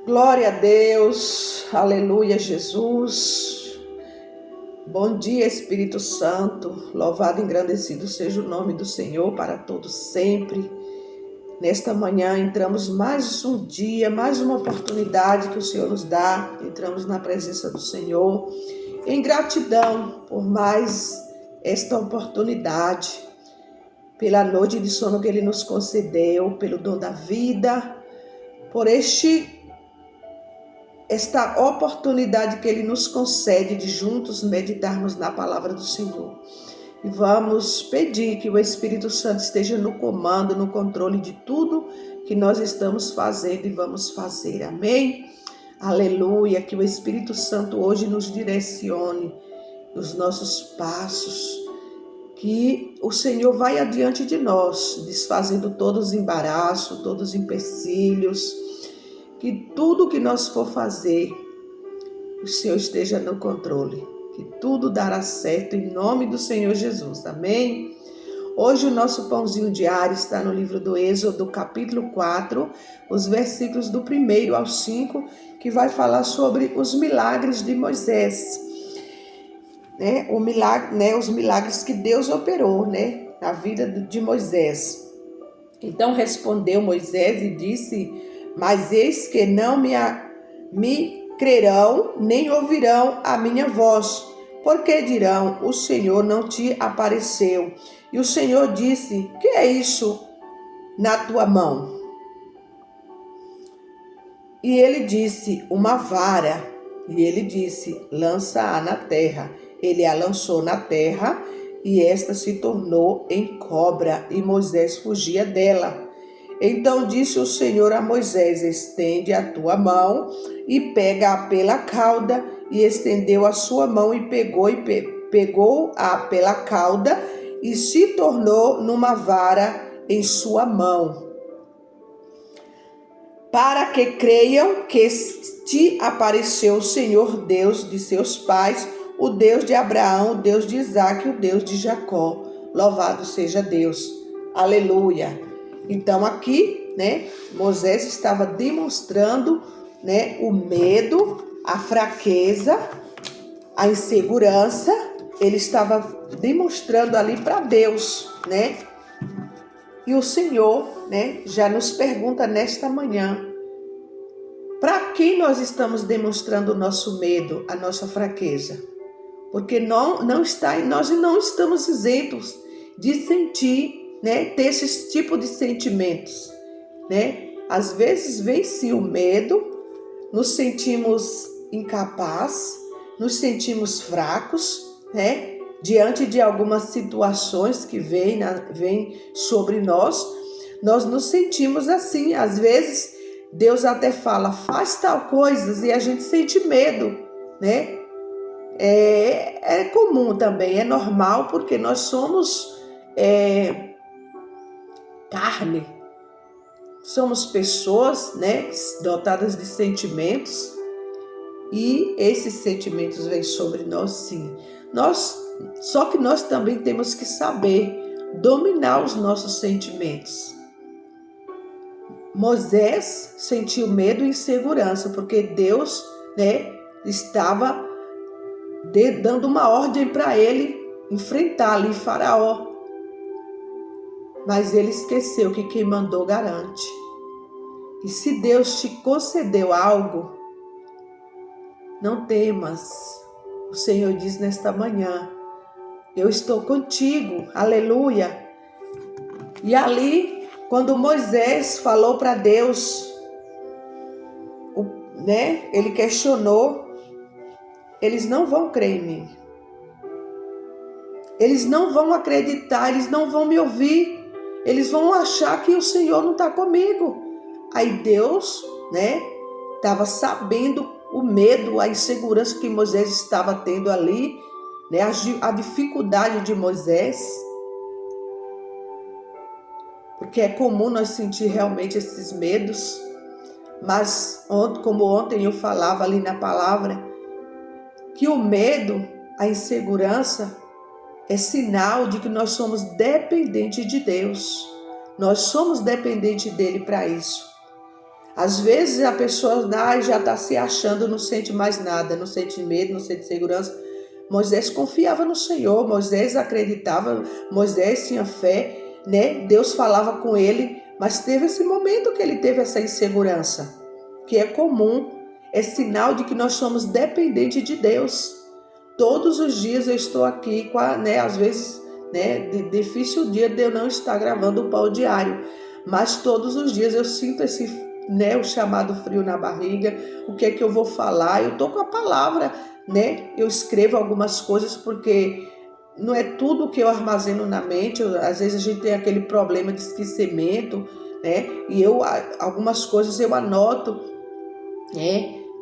Glória a Deus, aleluia, Jesus. Bom dia, Espírito Santo. Louvado e engrandecido seja o nome do Senhor para todos sempre. Nesta manhã entramos mais um dia, mais uma oportunidade que o Senhor nos dá. Entramos na presença do Senhor em gratidão por mais esta oportunidade, pela noite de sono que Ele nos concedeu, pelo dom da vida, por esta oportunidade que Ele nos concede de juntos meditarmos na palavra do Senhor. E vamos pedir que o Espírito Santo esteja no comando, no controle de tudo que nós estamos fazendo e vamos fazer. Amém? Aleluia, que o Espírito Santo hoje nos direcione nos nossos passos, que o Senhor vai adiante de nós, desfazendo todos os embaraços, todos os empecilhos, que tudo que nós for fazer, o Senhor esteja no controle, que tudo dará certo em nome do Senhor Jesus, amém? Hoje o nosso pãozinho diário está no livro do Êxodo, capítulo 4, os versículos do 1 ao 5, que vai falar sobre os milagres de Moisés, os milagres que Deus operou, na vida de Moisés. Então respondeu Moisés e disse: mas eis que não me crerão, nem ouvirão a minha voz, porque dirão: o Senhor não te apareceu. E o Senhor disse: que é isso na tua mão? E ele disse: uma vara. E ele disse: lança-a na terra. Ele a lançou na terra, e esta se tornou em cobra, e Moisés fugia dela. Então disse o Senhor a Moisés: estende a tua mão e pega-a pela cauda. E estendeu a sua mão e pegou-a pela cauda, e se tornou numa vara em sua mão, para que creiam que te apareceu o Senhor Deus de seus pais, o Deus de Abraão, o Deus de Isaque, o Deus de Jacó. Louvado seja Deus. Aleluia. Então aqui, Moisés estava demonstrando, o medo, a fraqueza, a insegurança. Ele estava demonstrando ali para Deus, E o Senhor, já nos pergunta nesta manhã: para que nós estamos demonstrando o nosso medo, a nossa fraqueza? Porque nós não estamos isentos de sentir, ter esse tipo de sentimentos, Às vezes vem sim o medo, nos sentimos incapazes, nos sentimos fracos, diante de algumas situações que vêm sobre nós nos sentimos assim. Às vezes Deus até fala: faz tal coisa, e a gente sente medo, É comum também, é normal, porque nós somos carne, somos pessoas, dotadas de sentimentos, e esses sentimentos vêm sobre nós, sim. Só que nós também temos que saber dominar os nossos sentimentos. Moisés sentiu medo e insegurança, porque Deus, estava dando uma ordem para ele enfrentar ali Faraó. Mas ele esqueceu que quem mandou garante. E se Deus te concedeu algo, não temas. O Senhor diz nesta manhã: eu estou contigo, aleluia. E ali, quando Moisés falou para Deus, ele questionou: eles não vão crer em mim, eles não vão acreditar, eles não vão me ouvir, eles vão achar que o Senhor não está comigo. Aí Deus, estava sabendo o medo, a insegurança que Moisés estava tendo ali, a dificuldade de Moisés, porque é comum nós sentir realmente esses medos. Mas como ontem eu falava ali na palavra, que o medo, a insegurança, é sinal de que nós somos dependentes de Deus. Nós somos dependentes dele para isso. Às vezes a pessoa já está se achando, não sente mais nada, não sente medo, não sente segurança. Moisés confiava no Senhor, Moisés acreditava, Moisés tinha fé, né? Deus falava com ele, mas teve esse momento que ele teve essa insegurança, que é comum, é sinal de que nós somos dependentes de Deus. Todos os dias eu estou aqui, às vezes, difícil o dia de eu não estar gravando o pão diário, mas todos os dias eu sinto esse, o chamado frio na barriga. O que é que eu vou falar? Eu estou com a palavra, eu escrevo algumas coisas porque não é tudo que eu armazeno na mente. Às vezes a gente tem aquele problema de esquecimento, e algumas coisas eu anoto,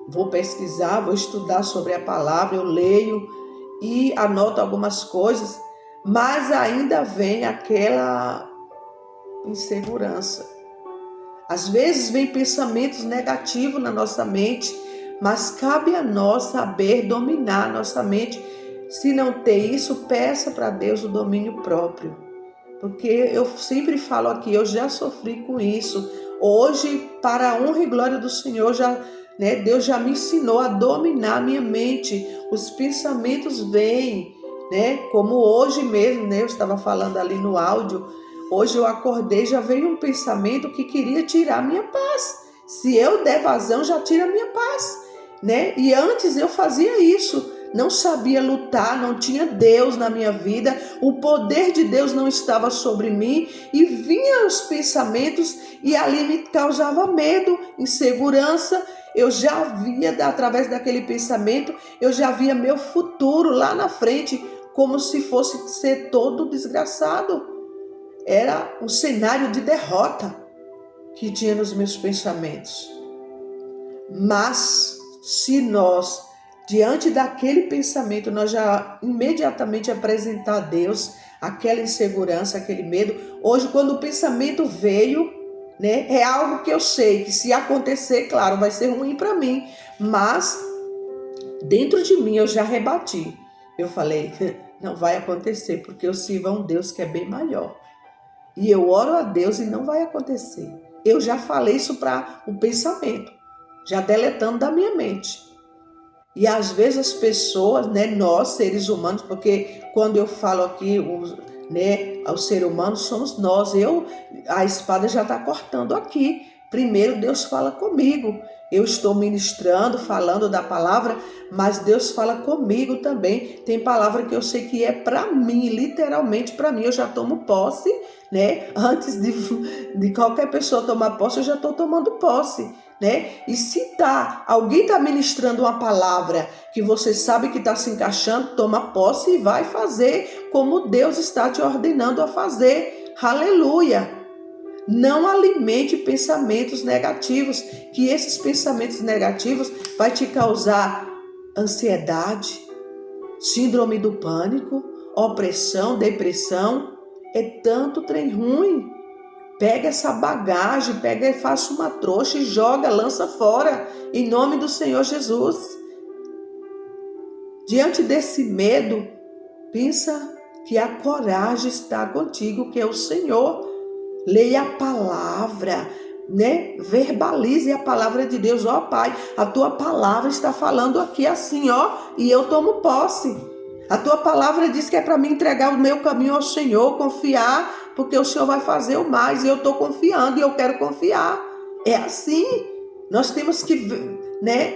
vou pesquisar, vou estudar sobre a palavra, eu leio e anoto algumas coisas, mas ainda vem aquela insegurança. Às vezes vem pensamentos negativos na nossa mente, mas cabe a nós saber dominar a nossa mente. Se não tem isso, peça para Deus o domínio próprio. Porque eu sempre falo aqui, eu já sofri com isso. Hoje, para a honra e glória do Senhor, Deus já me ensinou a dominar a minha mente. Os pensamentos vêm, como hoje mesmo, eu estava falando ali no áudio. Hoje eu acordei, já veio um pensamento que queria tirar a minha paz. Se eu der vazão, já tira a minha paz, E antes eu fazia isso. Não sabia lutar, não tinha Deus na minha vida, o poder de Deus não estava sobre mim, e vinham os pensamentos e ali me causava medo, insegurança. Eu já via, através daquele pensamento, eu já via meu futuro lá na frente, como se fosse ser todo desgraçado. Era um cenário de derrota que tinha nos meus pensamentos. Mas se nós, diante daquele pensamento, nós já imediatamente apresentar a Deus aquela insegurança, aquele medo. Hoje, quando o pensamento veio, é algo que eu sei que se acontecer, claro, vai ser ruim para mim, mas dentro de mim eu já rebati. Eu falei, não vai acontecer, porque eu sirvo a um Deus que é bem maior. E eu oro a Deus e não vai acontecer. Eu já falei isso para o pensamento, já deletando da minha mente. E às vezes as pessoas, nós seres humanos, porque quando eu falo aqui, ao ser humano, somos nós. A espada já está cortando aqui. Primeiro Deus fala comigo. Eu estou ministrando, falando da palavra, mas Deus fala comigo também. Tem palavra que eu sei que é para mim, literalmente para mim. Eu já tomo posse, Antes de qualquer pessoa tomar posse, eu já estou tomando posse. E se alguém está ministrando uma palavra que você sabe que está se encaixando, toma posse e vai fazer como Deus está te ordenando a fazer. Aleluia! Não alimente pensamentos negativos, que esses pensamentos negativos vai te causar ansiedade, síndrome do pânico, opressão, depressão. É tanto trem ruim. Pega essa bagagem, pega e faça uma trouxa e joga, lança fora, em nome do Senhor Jesus. Diante desse medo, pensa que a coragem está contigo, que é o Senhor. Leia a palavra, Verbalize a palavra de Deus. Ó Pai, a tua palavra está falando aqui assim, e eu tomo posse. A tua palavra diz que é para mim entregar o meu caminho ao Senhor, confiar, porque o Senhor vai fazer o mais, e eu estou confiando, e eu quero confiar. É assim, nós temos que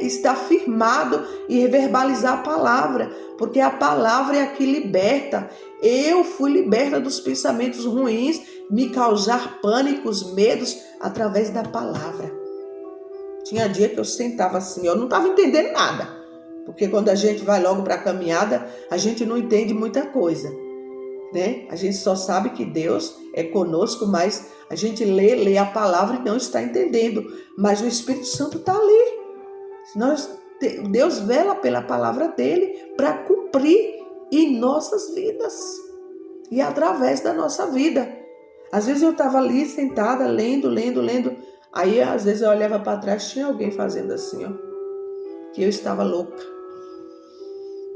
estar firmado e verbalizar a palavra, porque a palavra é a que liberta. Eu fui liberta dos pensamentos ruins, me causar pânicos, medos, através da palavra. Tinha dia que eu sentava assim, eu não estava entendendo nada, porque quando a gente vai logo para a caminhada, a gente não entende muita coisa, A gente só sabe que Deus é conosco, mas a gente lê a palavra e não está entendendo, mas o Espírito Santo está ali. Deus vela pela palavra dele para cumprir em nossas vidas e através da nossa vida. Às vezes eu estava ali sentada, lendo. Aí às vezes eu olhava para trás, tinha alguém fazendo assim, que eu estava louca.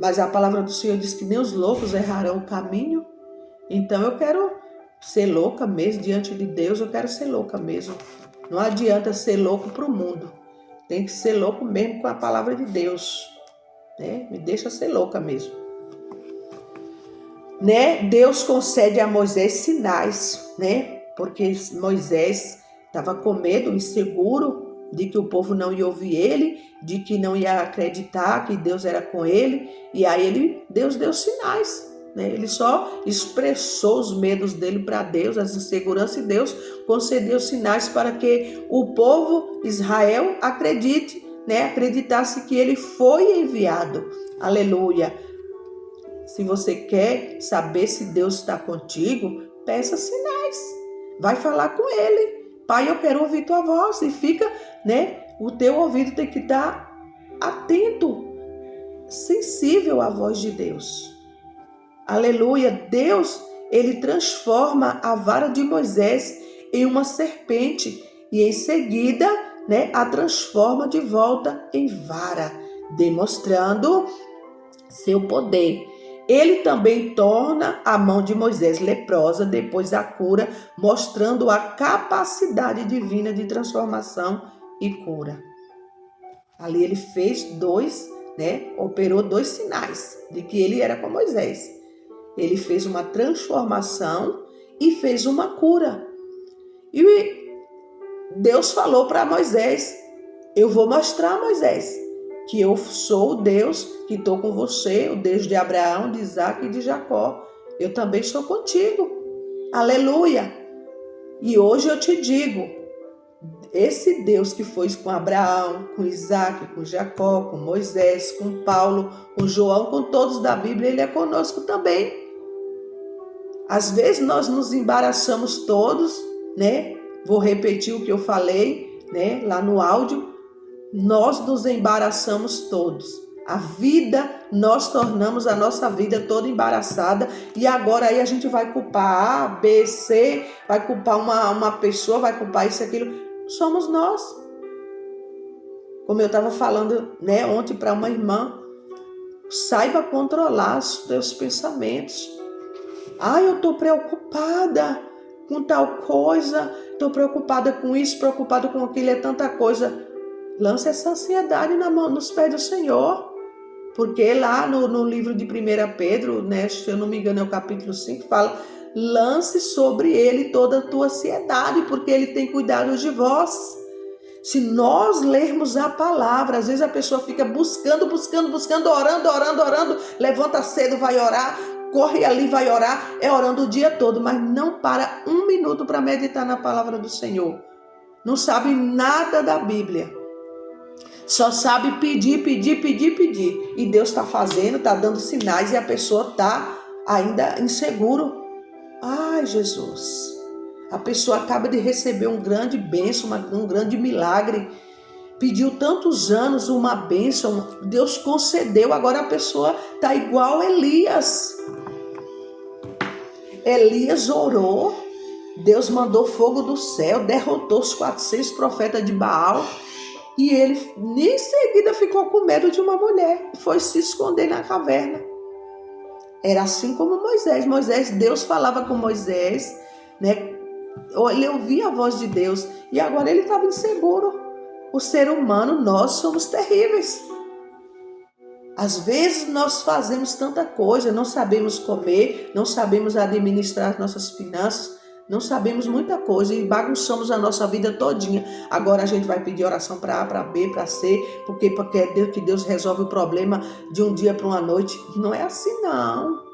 Mas a palavra do Senhor diz que nem os loucos errarão o caminho. Então eu quero ser louca mesmo diante de Deus, eu quero ser louca mesmo. Não adianta ser louco para o mundo. Tem que ser louco mesmo com a palavra de Deus. Né? Me deixa ser louca mesmo. Né? Deus concede a Moisés sinais, né? Porque Moisés estava com medo, inseguro de que o povo não ia ouvir ele, de que não ia acreditar que Deus era com ele. E aí Deus deu sinais. Né? Ele só expressou os medos dele para Deus, as inseguranças, e Deus concedeu sinais para que o povo Israel acredite, né? Acreditasse que ele foi enviado. Aleluia! Se você quer saber se Deus está contigo, peça sinais. Vai falar com ele. Pai, eu quero ouvir tua voz. E fica, né? O teu ouvido tem que estar atento, sensível à voz de Deus. Aleluia. Deus, ele transforma a vara de Moisés em uma serpente. E em seguida, né, a transforma de volta em vara, demonstrando seu poder. Ele também torna a mão de Moisés leprosa depois da cura, mostrando a capacidade divina de transformação e cura. Ali ele fez operou 2 sinais de que ele era com Moisés. Ele fez uma transformação e fez uma cura. E Deus falou para Moisés: eu vou mostrar a Moisés que eu sou o Deus que estou com você, o Deus de Abraão, de Isaac e de Jacó. Eu também estou contigo. Aleluia! E hoje eu te digo, esse Deus que foi com Abraão, com Isaac, com Jacó, com Moisés, com Paulo, com João, com todos da Bíblia, ele é conosco também. Às vezes nós nos embaraçamos todos, né? Vou repetir o que eu falei, né? Lá no áudio. Nós nos embaraçamos todos. A vida, nós tornamos a nossa vida toda embaraçada. E agora aí a gente vai culpar A, B, C, vai culpar uma pessoa, vai culpar isso, aquilo. Somos nós. Como eu estava falando, né, ontem para uma irmã, saiba controlar os teus pensamentos. Eu estou preocupada com tal coisa, estou preocupada com isso, preocupada com aquilo, é tanta coisa. Lance essa ansiedade nos pés do Senhor. Porque lá no livro de 1 Pedro, né, se eu não me engano é o capítulo 5, fala: lance sobre ele toda a tua ansiedade, porque ele tem cuidado de vós. Se nós lermos a palavra, às vezes a pessoa fica buscando, orando, levanta cedo, vai orar, corre ali, vai orar, orando o dia todo, mas não para um minuto para meditar na palavra do Senhor. Não sabe nada da Bíblia. Só sabe pedir. E Deus está fazendo, está dando sinais e a pessoa está ainda inseguro. Ai, Jesus. A pessoa acaba de receber um grande bênção, um grande milagre. Pediu tantos anos uma bênção, Deus concedeu. Agora a pessoa está igual Elias. Elias orou, Deus mandou fogo do céu, derrotou os 400 profetas de Baal. E ele, em seguida, ficou com medo de uma mulher. Foi se esconder na caverna. Era assim como Moisés. Deus falava com Moisés, né? Ele ouvia a voz de Deus. E agora ele estava inseguro. O ser humano, nós somos terríveis. Às vezes nós fazemos tanta coisa, não sabemos comer, não sabemos administrar as nossas finanças, não sabemos muita coisa e bagunçamos a nossa vida todinha. Agora a gente vai pedir oração para A, para B, para C, porque é Deus que Deus resolve o problema de um dia para uma noite. Não é assim, não.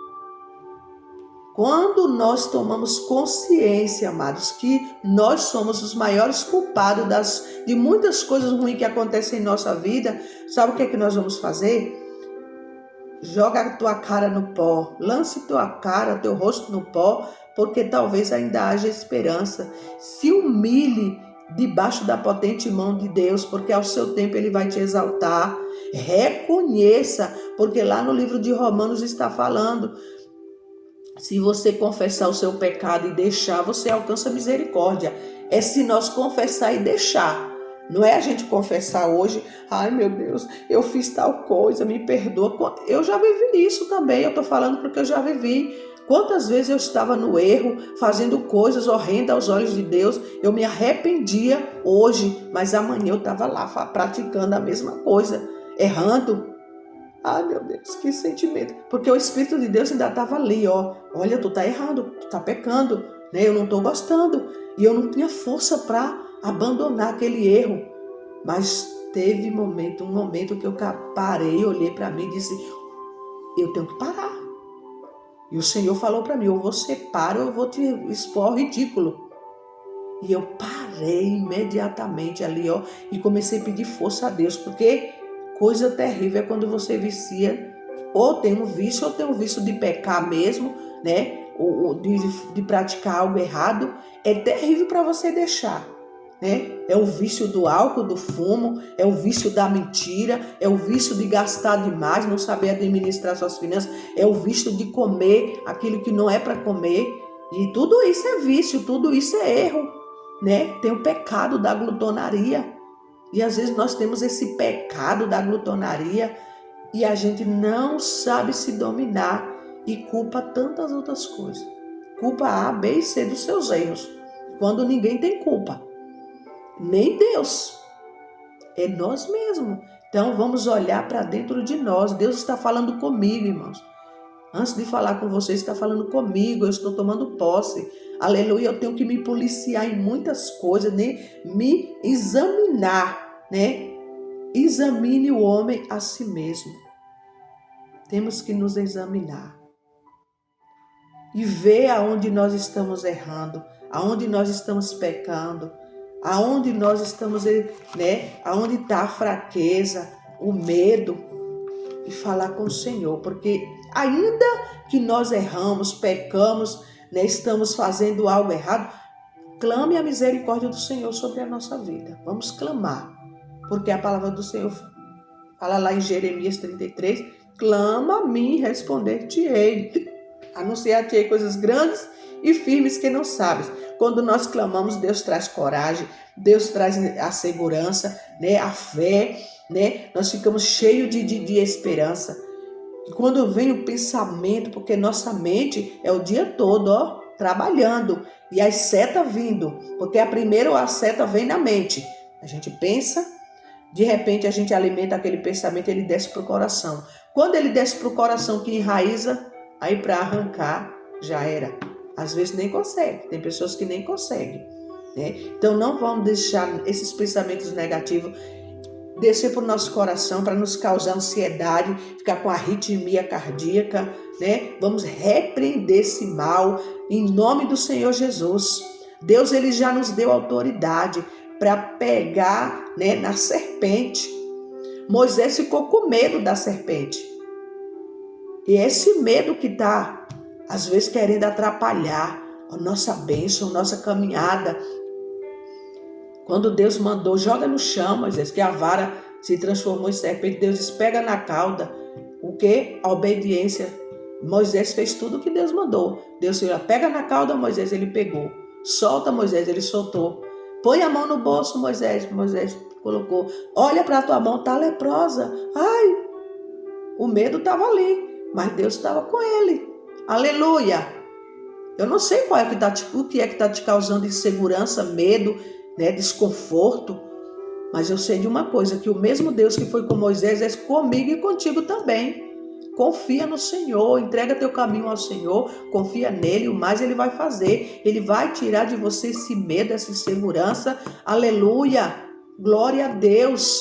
Quando nós tomamos consciência, amados, que nós somos os maiores culpados de muitas coisas ruins que acontecem em nossa vida, sabe o que é que nós vamos fazer? Joga a tua cara no pó, lance tua cara, teu rosto no pó, porque talvez ainda haja esperança. Se humilhe debaixo da potente mão de Deus, porque ao seu tempo Ele vai te exaltar. Reconheça, porque lá no livro de Romanos está falando, se você confessar o seu pecado e deixar, você alcança misericórdia. É se nós confessar e deixar. Não é a gente confessar hoje, ai meu Deus, eu fiz tal coisa, me perdoa. Eu já vivi isso também, eu estou falando porque eu já vivi. Quantas vezes eu estava no erro, fazendo coisas horrendas aos olhos de Deus, eu me arrependia hoje, mas amanhã eu estava lá praticando a mesma coisa, errando. Ai, meu Deus, que sentimento. Porque o Espírito de Deus ainda estava ali, ó. Olha, tu tá errando, tu tá pecando, né? Eu não tô gostando. E eu não tinha força para abandonar aquele erro. Mas teve um momento que eu parei, olhei para mim e disse, eu tenho que parar. E o Senhor falou para mim, ou você para ou eu vou te expor ao ridículo. E eu parei imediatamente ali, ó, e comecei a pedir força a Deus, porque coisa terrível é quando você vicia, ou tem um vício de pecar mesmo, né? Ou de praticar algo errado. É terrível para você deixar, né? É o vício do álcool, do fumo, é o vício da mentira, é o vício de gastar demais, não saber administrar suas finanças, é o vício de comer aquilo que não é para comer. E tudo isso é vício, tudo isso é erro, né? Tem o pecado da glutonaria. E às vezes nós temos esse pecado da glutonaria e a gente não sabe se dominar e culpa tantas outras coisas. Culpa A, B e C dos seus erros, quando ninguém tem culpa. Nem Deus. É nós mesmos. Então vamos olhar para dentro de nós. Deus está falando comigo, irmãos. Antes de falar com vocês, está falando comigo. Eu estou tomando posse. Aleluia. Eu tenho que me policiar em muitas coisas, né? Me examinar, né? Examine o homem a si mesmo. Temos que nos examinar e ver aonde nós estamos errando, aonde nós estamos pecando, aonde nós estamos, né? Aonde está a fraqueza, o medo, e falar com o Senhor, porque ainda que nós erramos, pecamos, né? Estamos fazendo algo errado, clame a misericórdia do Senhor sobre a nossa vida. Vamos clamar, porque a palavra do Senhor fala lá em Jeremias 33, clama a mim, responder-te-ei. Anunciar-te-ei coisas grandes e firmes que não sabes. Quando nós clamamos, Deus traz coragem, Deus traz a segurança, né? A fé, né? Nós ficamos cheios de esperança. E quando vem o pensamento, porque nossa mente é o dia todo, ó, trabalhando, e as setas vindo, porque a seta vem na mente. A gente pensa, de repente a gente alimenta aquele pensamento, ele desce para o coração. Quando ele desce para o coração que enraiza, aí para arrancar já era. Às vezes nem consegue, tem pessoas que nem conseguem, né? Então não vamos deixar esses pensamentos negativos descer para o nosso coração para nos causar ansiedade, ficar com arritmia cardíaca, né? Vamos repreender esse mal em nome do Senhor Jesus. Deus, ele já nos deu autoridade para pegar, né, na serpente. Moisés ficou com medo da serpente. E é esse medo que está, às vezes, querendo atrapalhar a nossa bênção, a nossa caminhada. Quando Deus mandou, joga no chão, Moisés, que a vara se transformou em serpente, Deus disse, pega na cauda. O que? A obediência. Moisés fez tudo o que Deus mandou. Deus disse, pega na cauda, Moisés, ele pegou. Solta, Moisés, ele soltou. Põe a mão no bolso, Moisés. Moisés colocou. Olha para a tua mão, está leprosa. Ai, o medo estava ali, mas Deus estava com ele. Aleluia. Eu não sei o que é que está te causando insegurança, medo, né, desconforto, mas eu sei de uma coisa, que o mesmo Deus que foi com Moisés é comigo e contigo também. Confia no Senhor, entrega teu caminho ao Senhor, confia nele, o mais ele vai fazer. Ele vai tirar de você esse medo, essa insegurança. Aleluia, glória a Deus.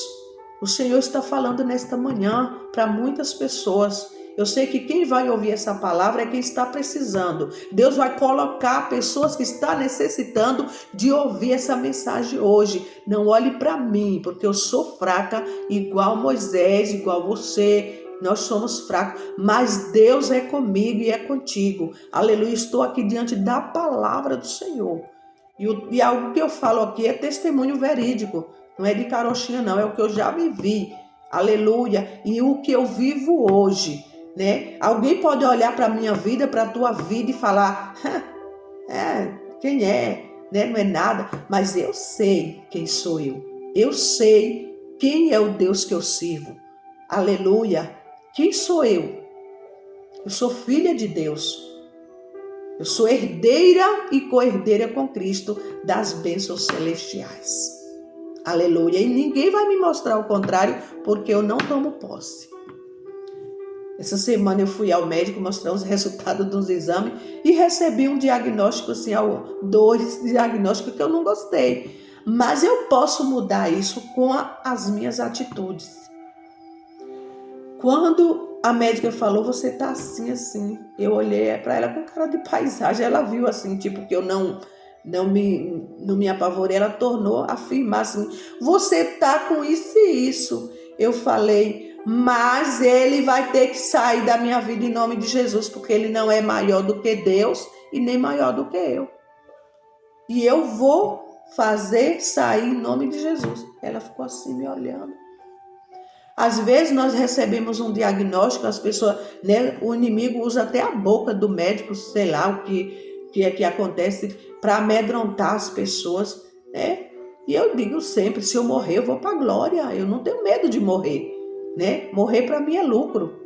O Senhor está falando nesta manhã para muitas pessoas. Eu sei que quem vai ouvir essa palavra é quem está precisando. Deus vai colocar pessoas que estão necessitando de ouvir essa mensagem hoje. Não olhe para mim, porque eu sou fraca, igual Moisés, igual você. Nós somos fracos, mas Deus é comigo e é contigo. Aleluia, estou aqui diante da palavra do Senhor. E algo que eu falo aqui é testemunho verídico. Não é de carochinha, não. É o que eu já vivi. Aleluia. E o que eu vivo hoje, né? Alguém pode olhar para a minha vida, para a tua vida e falar, quem é? Né? Não é nada. Mas eu sei quem sou eu. Eu sei quem é o Deus que eu sirvo. Aleluia. Quem sou eu? Eu sou filha de Deus. Eu sou herdeira e co-herdeira com Cristo das bênçãos celestiais. Aleluia. E ninguém vai me mostrar o contrário, porque eu não tomo posse. Essa semana eu fui ao médico mostrar os resultados dos exames e recebi um diagnóstico, assim, dois diagnósticos que eu não gostei. Mas eu posso mudar isso com as minhas atitudes. Quando a médica falou, você tá assim, assim, eu olhei para ela com cara de paisagem, ela viu assim, tipo, que eu não me apavorei, ela tornou a afirmar assim, você tá com isso e isso. Eu falei, mas ele vai ter que sair da minha vida em nome de Jesus, porque ele não é maior do que Deus e nem maior do que eu. E eu vou fazer sair em nome de Jesus. Ela ficou assim me olhando. Às vezes nós recebemos um diagnóstico, as pessoas, né, o inimigo usa até a boca do médico, sei lá o que é que acontece, para amedrontar as pessoas, né? E eu digo sempre, se eu morrer, eu vou para a glória, eu não tenho medo de morrer, né? Morrer para mim é lucro.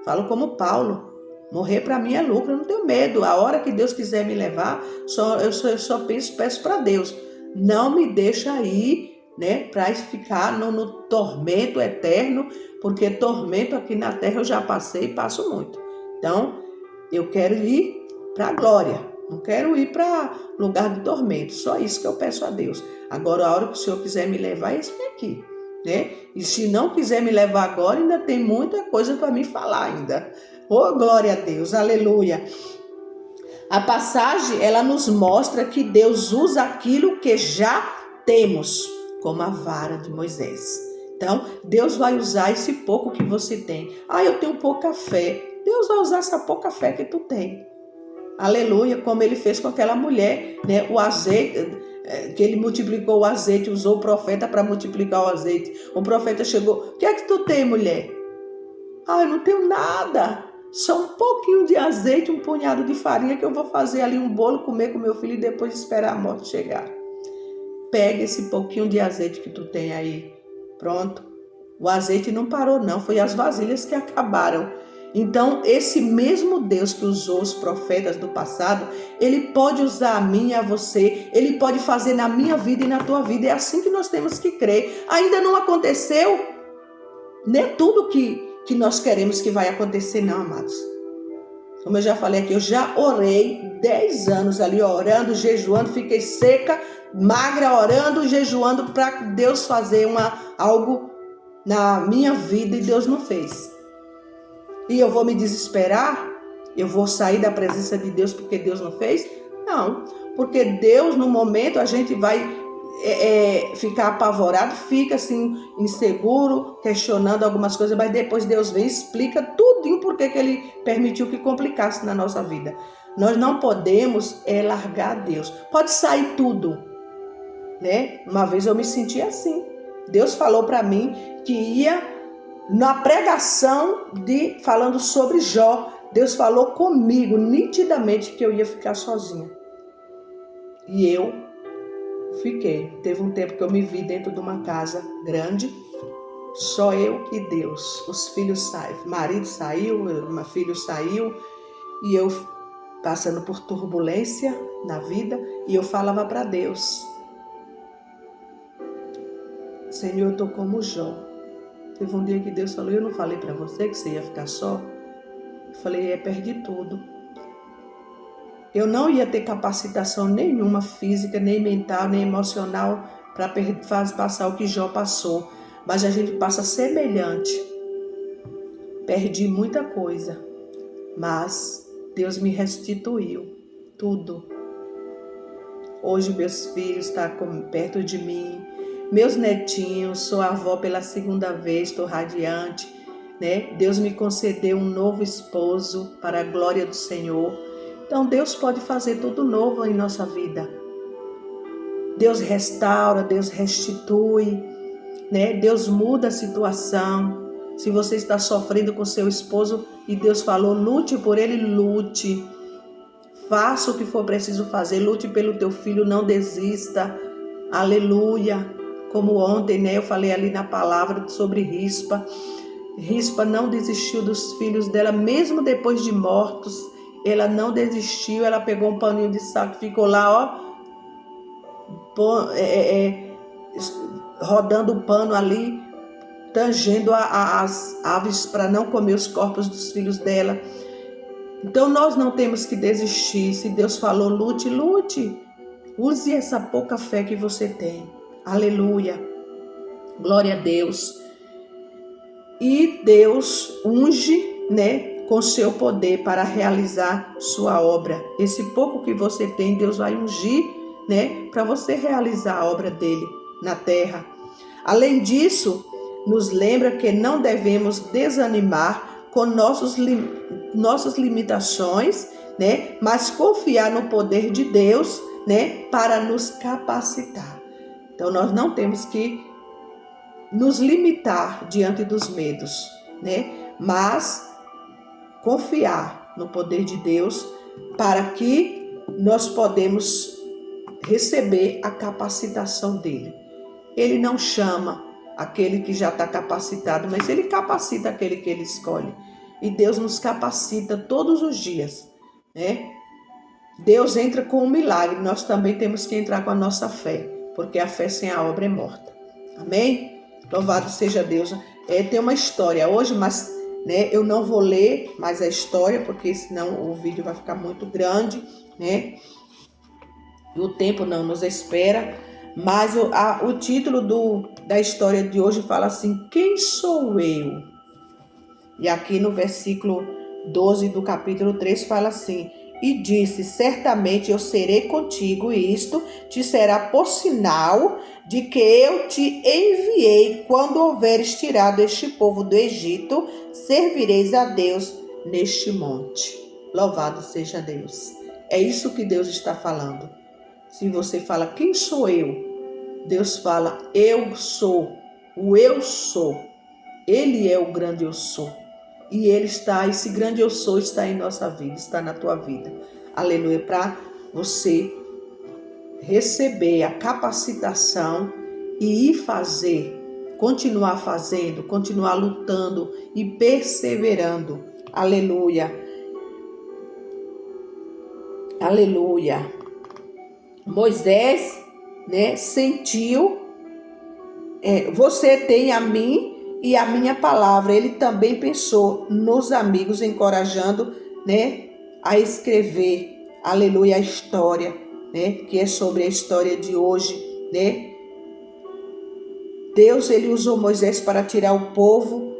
Falo como Paulo, morrer para mim é lucro, eu não tenho medo. A hora que Deus quiser me levar, eu só peço para Deus, não me deixa ir, né, para ficar no tormento eterno, porque tormento aqui na terra eu já passei e passo muito. Então, eu quero ir para a glória, não quero ir para lugar de tormento, só isso que eu peço a Deus. Agora, a hora que o Senhor quiser me levar, é isso aqui, né? E se não quiser me levar agora, ainda tem muita coisa para me falar ainda. Oh, glória a Deus, aleluia. A passagem, ela nos mostra que Deus usa aquilo que já temos, como a vara de Moisés. Então, Deus vai usar esse pouco que você tem. Eu tenho pouca fé. Deus vai usar essa pouca fé que tu tem. Aleluia, como ele fez com aquela mulher, né? O azeite, que ele multiplicou o azeite, usou o profeta para multiplicar o azeite. O profeta chegou, o que é que tu tem, mulher? Eu não tenho nada. Só um pouquinho de azeite, um punhado de farinha que eu vou fazer ali um bolo, comer com meu filho e depois esperar a morte chegar. Pega esse pouquinho de azeite que tu tem aí. Pronto. O azeite não parou não, foi as vasilhas que acabaram. Então, esse mesmo Deus que usou os profetas do passado, ele pode usar a mim e a você, ele pode fazer na minha vida e na tua vida. É assim que nós temos que crer. Ainda não aconteceu, nem tudo que nós queremos que vai acontecer, não, amados. Como eu já falei aqui, eu já orei 10 anos ali, orando, jejuando, fiquei seca, magra, orando, jejuando para Deus fazer algo na minha vida e Deus não fez. E eu vou me desesperar? Eu vou sair da presença de Deus porque Deus não fez? Não, porque Deus, no momento, a gente vai ficar apavorado, fica assim, inseguro, questionando algumas coisas, mas depois Deus vem e explica tudinho porque que Ele permitiu que complicasse na nossa vida. Nós não podemos largar Deus. Pode sair tudo, né? Uma vez eu me senti assim. Deus falou para mim que ia na pregação falando sobre Jó. Deus falou comigo nitidamente que eu ia ficar sozinha. E eu fiquei. Teve um tempo que eu me vi dentro de uma casa grande, só eu e Deus. Os filhos saíram, marido saiu, meu filho saiu, e eu passando por turbulência na vida, e eu falava para Deus: Senhor, eu estou como Jó. Teve um dia que Deus falou: eu não falei para você que você ia ficar só? Eu falei: perdi tudo. Eu não ia ter capacitação nenhuma física, nem mental, nem emocional para passar o que Jó passou. Mas a gente passa semelhante. Perdi muita coisa, mas Deus me restituiu tudo. Hoje meus filhos estão perto de mim, meus netinhos, sou avó pela segunda vez, estou radiante, né? Deus me concedeu um novo esposo para a glória do Senhor. Então Deus pode fazer tudo novo em nossa vida. Deus restaura, Deus restitui, né? Deus muda a situação. Se você está sofrendo com seu esposo e Deus falou, lute por ele, lute. Faça o que for preciso fazer, lute pelo teu filho, não desista. Aleluia. Como ontem, né, eu falei ali na palavra sobre Rispa. Rispa não desistiu dos filhos dela, mesmo depois de mortos. ela não desistiu, ela pegou um paninho de saco, ficou lá, rodando o pano ali, tangendo as aves para não comer os corpos dos filhos dela. Então nós não temos que desistir. Se Deus falou, lute, lute. Use essa pouca fé que você tem. Aleluia. Glória a Deus. E Deus unge, com seu poder para realizar sua obra. Esse pouco que você tem, Deus vai ungir, para você realizar a obra dele na terra. Além disso, nos lembra que não devemos desanimar com nossas limitações, mas confiar no poder de Deus, para nos capacitar. Então nós não temos que nos limitar diante dos medos, mas confiar no poder de Deus para que nós podemos receber a capacitação dele. Ele não chama aquele que já está capacitado, mas ele capacita aquele que ele escolhe. E Deus nos capacita todos os dias, Deus entra com um milagre, nós também temos que entrar com a nossa fé, porque a fé sem a obra é morta. Amém? Louvado seja Deus. Tem uma história hoje, mas eu não vou ler mais a história, porque senão o vídeo vai ficar muito grande, E o tempo não nos espera. Mas o título da história de hoje fala assim: quem sou eu? E aqui no versículo 12 do capítulo 3 fala assim: e disse, certamente eu serei contigo, e isto te será por sinal de que eu te enviei. Quando houveres tirado este povo do Egito, servireis a Deus neste monte. Louvado seja Deus. É isso que Deus está falando. Se você fala, quem sou eu? Deus fala, eu sou. O eu sou. Ele é o grande eu sou. E esse grande eu sou está em nossa vida, está na tua vida. Aleluia. Para você receber a capacitação e ir fazer, continuar fazendo, continuar lutando e perseverando. Aleluia. Aleluia. Moisés, sentiu, você tem a mim e a minha palavra. Ele também pensou nos amigos, encorajando, a escrever, aleluia, a história, que é sobre a história de hoje, Deus, ele usou Moisés para tirar o povo,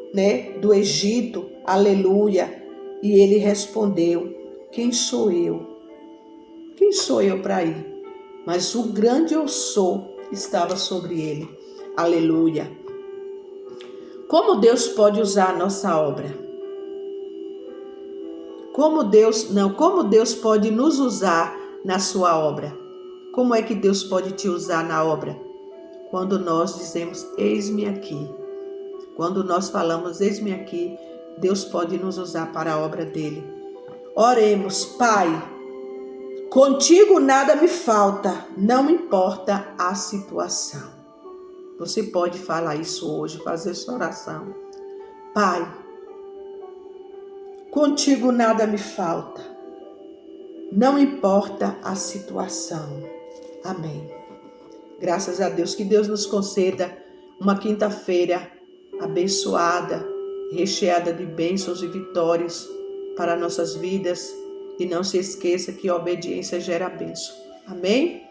do Egito, aleluia, e ele respondeu, quem sou eu? Quem sou eu para ir? Mas o grande eu sou estava sobre ele, aleluia. Como Deus pode usar a nossa obra? Como Deus pode nos usar na sua obra? Como é que Deus pode te usar na obra? Quando nós dizemos, eis-me aqui. Quando nós falamos, eis-me aqui, Deus pode nos usar para a obra dele. Oremos, Pai, contigo nada me falta, não importa a situação. Você pode falar isso hoje, fazer essa oração. Pai, contigo nada me falta, não importa a situação. Amém. Graças a Deus, que Deus nos conceda uma quinta-feira abençoada, recheada de bênçãos e vitórias para nossas vidas. E não se esqueça que a obediência gera bênção. Amém?